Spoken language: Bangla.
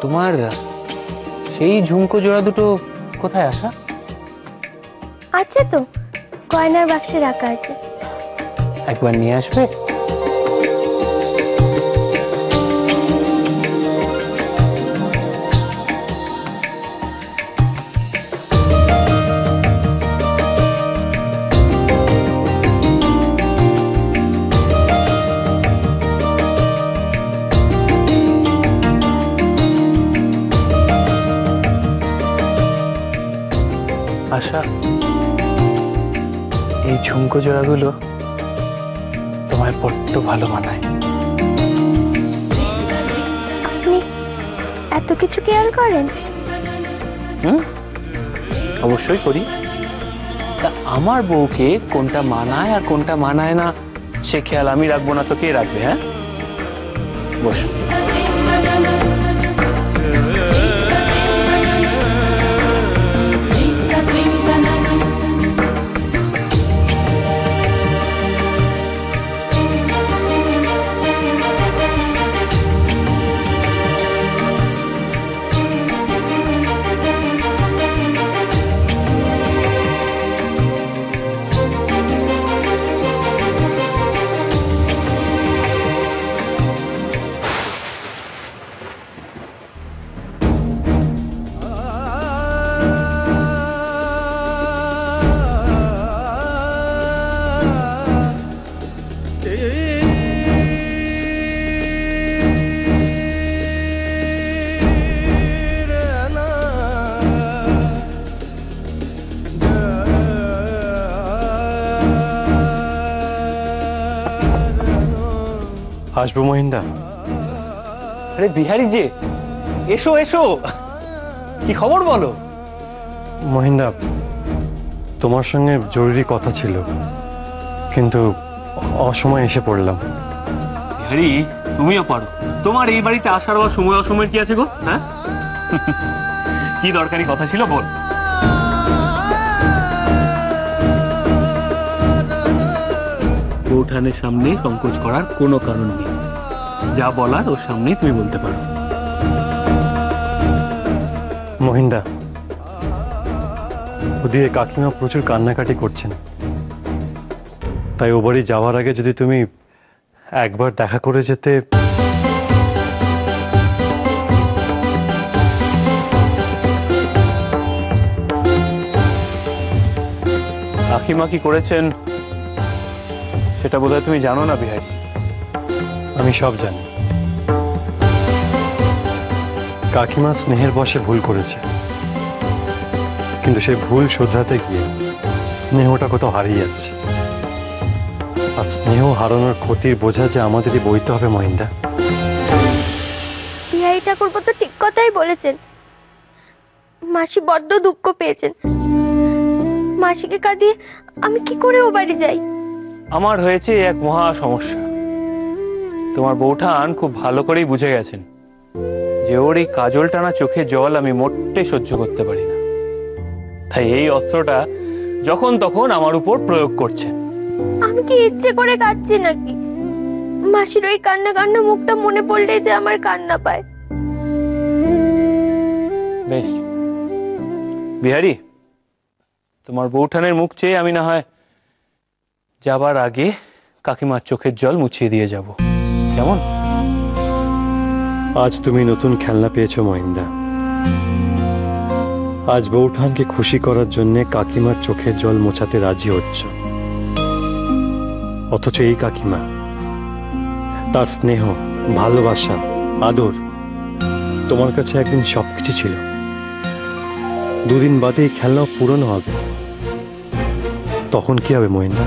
তোমার সেই ঝুমকো জোড়া দুটো কোথায় আসা? আছে তো, গয়নার বাক্সে রাখা আছে। একবার নিয়ে আসবে? আশা, এই ঝুমকো জোড়াগুলো তোমায় বড্ড ভালো মানায়। আপনি এত কিছু কেয়ার করেন? অবশ্যই করি। তা আমার বউকে কোনটা মানায় আর কোনটা মানায় না সে খেয়াল আমি রাখবো না তো কে রাখবে? হ্যাঁ, বসো। আসবো মহিন্দা? আরে বিহারি যে, এসো এসো, কি খবর বলো? মহিন্দা, তোমার সঙ্গে জরুরি কথা ছিল, কিন্তু অসময়ে এসে পড়লাম। বিহারি, তুমিও পারো। তোমার এই বাড়িতে আসার বা সময় অসময়ের কি আছে গো? হ্যাঁ, কি দরকারি কথা ছিল বল। বউঠানের সামনে সংকোচ করার কোনো কারণ নেই, যা বলার ওর সামনেই তুমি বলতে পারো। মহিন্দা, ওদিকে কাকিমা প্রচুর কান্নাকাটি করছেন, তাই ও বাড়ি যাওয়ার আগে যদি তুমি একবার দেখা করে যেতে। কাকিমা কি করেছেন সেটা বোধহয় তুমি জানো না বিহারি। আমি সব জানি। কাকিমা স্নেহের বশে ভুল করেছে, কিন্তু সেই ভুল শোধরাতে গিয়ে স্নেহটা কোথাও হারিয়ে যাচ্ছে। আর স্নেহ হারানোর ক্ষতির বোঝা যে আমাদেরই বইতে হবে মহিন্দা। বিহারি ঠাকুরপো তো ঠিক কথাই বলেছেন। মাসি বড্ড দুঃখ পেয়েছেন। মাসিকে কাঁদিয়ে আমি কি করে ও বাড়ি যাই? আমার হয়েছে এক মহা সমস্যা। তোমার বউঠান খুব ভালো করেই বুঝে গেছেন যে ওর এই কাজল টানা চোখে জল আমি মোটে সহ্য করতে পারি না। তাই এই অস্ত্রটা যখন তখন আমার উপর প্রয়োগ করছে। আমি কি ইচ্ছে করে কাঁদছি নাকি? মাসির ওই কান্না কান্না মুখটা মনে পড়লে যে আমার কান্না পায়। বেশ বিহারি, তোমার বউঠানের মুখ চেয়ে আমি না হয় যাবার আগে কাকিমার চোখের জল মুছিয়ে দিয়ে যাব, কেমন? আজ তুমি নতুন খেলনা পেয়েছো মহিন্দা। আজ বউঠানকে খুশি করার জন্য কাকিমার চোখের জল মোছাতে রাজি হচ্ছ, অথচ এই কাকিমা, তার স্নেহ, ভালোবাসা, আদর তোমার কাছে একদিন সবকিছু ছিল। দুদিন বাদে এই খেলনাও পূরণ হবে, তখন কি হবে মহিন্দা?